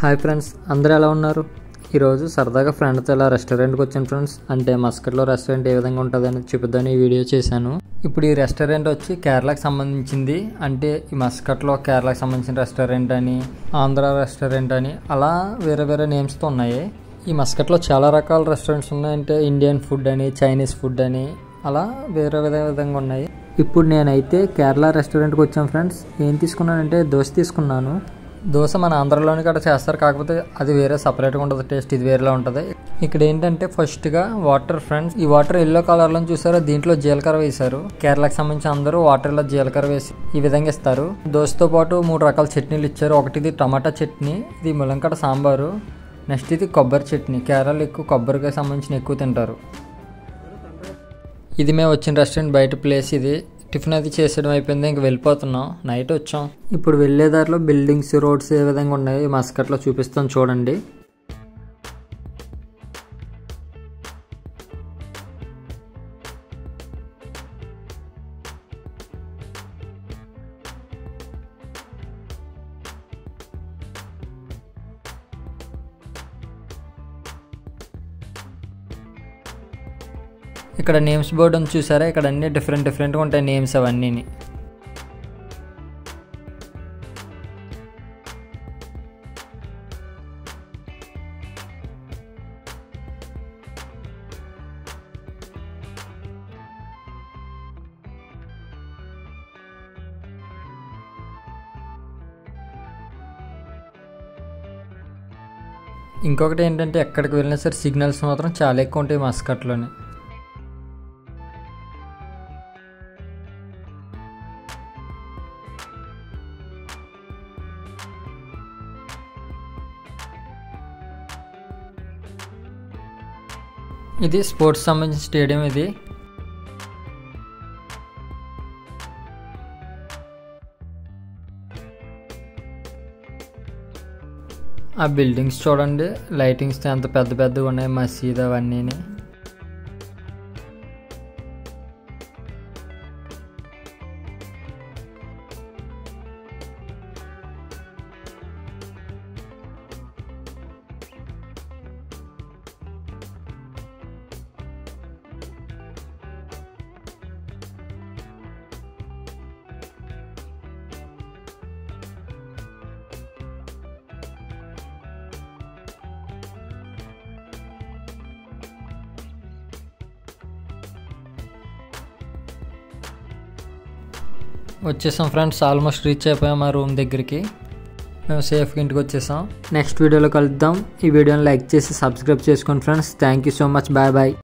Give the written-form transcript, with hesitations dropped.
Hi friends, అందరూ ఎలా ఉన్నారు? ఈరోజు సరదాగా ఫ్రెండ్తో ఇలా రెస్టారెంట్కి వచ్చాను ఫ్రెండ్స్. అంటే మస్కట్లో రెస్టారెంట్ ఏ విధంగా ఉంటుందని చూపిద్దామని ఈ వీడియో చేశాను. ఇప్పుడు ఈ రెస్టారెంట్ వచ్చి కేరళకి సంబంధించింది. అంటే ఈ మస్కట్లో కేరళకి సంబంధించిన రెస్టారెంట్ అని, ఆంధ్ర రెస్టారెంట్ అని అలా వేరే వేరే నేమ్స్తో ఉన్నాయి. ఈ మస్కట్లో చాలా రకాల రెస్టారెంట్స్ ఉన్నాయి. అంటే ఇండియన్ ఫుడ్ అని, చైనీస్ ఫుడ్ అని అలా వేరే విధంగా ఉన్నాయి. ఇప్పుడు నేనైతే కేరళ రెస్టారెంట్కి వచ్చాను ఫ్రెండ్స్. ఏం తీసుకున్నానంటే దోశ తీసుకున్నాను. దోశ మన ఆంధ్రలోని కూడా చేస్తారు, కాకపోతే అది వేరే సపరేట్గా ఉంటుంది టేస్ట్, ఇది వేరేలా ఉంటుంది. ఇక్కడ ఏంటంటే ఫస్ట్గా వాటర్ ఫ్రెండ్స్. ఈ వాటర్ ఎల్లో కలర్లో చూసారో, దీంట్లో జీలకర్ర వేశారు. కేరళకి సంబంధించి అందరూ వాటర్లో జీలకర్ర వేసి ఈ విధంగా ఇస్తారు. దోశతో పాటు 3 రకాల చట్నీలు ఇచ్చారు. ఒకటిది టమాటా చట్నీ, ఇది ములంకడ సాంబారు, నెక్స్ట్ ఇది కొబ్బరి చట్నీ. కేరళలో ఎక్కువ కొబ్బరికి సంబంధించిన ఎక్కువ తింటారు. ఇది మేము వచ్చిన రెస్టారెంట్ బయట ప్లేస్. ఇది టిఫిన్ అది చేసేయడం అయిపోయింది, ఇంక వెళ్ళిపోతున్నాం. నైట్ వచ్చాం. ఇప్పుడు వెళ్ళేదారిలో బిల్డింగ్స్, రోడ్స్ ఏ విధంగా ఉన్నాయి మస్కట్లో చూపిస్తాను చూడండి. ఇక్కడ నేమ్స్ బోర్డు ఉంది చూసారా, ఇక్కడ అన్నీ డిఫరెంట్గా ఉంటాయి నేమ్స్ అవన్నీ. ఇంకొకటి ఏంటంటే ఎక్కడికి వెళ్ళినా సరే సిగ్నల్స్ మాత్రం చాలా ఎక్కువ ఉంటాయి మస్కట్లోని. ఇది స్పోర్ట్స్ సంబంధించిన స్టేడియం. ఇది ఆ బిల్డింగ్స్ చూడండి, లైటింగ్స్ ఎంత పెద్దగా ఉన్నాయి, మసీద్ అవన్నీ. వచ్చేసాం ఫ్రెండ్స్, ఆల్మోస్ట్ రీచ్ అయిపోయాం మా రూమ్ దగ్గరికి. మేము సేఫ్గా ఇంటికి వచ్చేసాం. నెక్స్ట్ వీడియోలో కలుద్దాం. ఈ వీడియోని లైక్ చేసి సబ్స్క్రైబ్ చేసుకోండి friends. Thank you so much. Bye bye.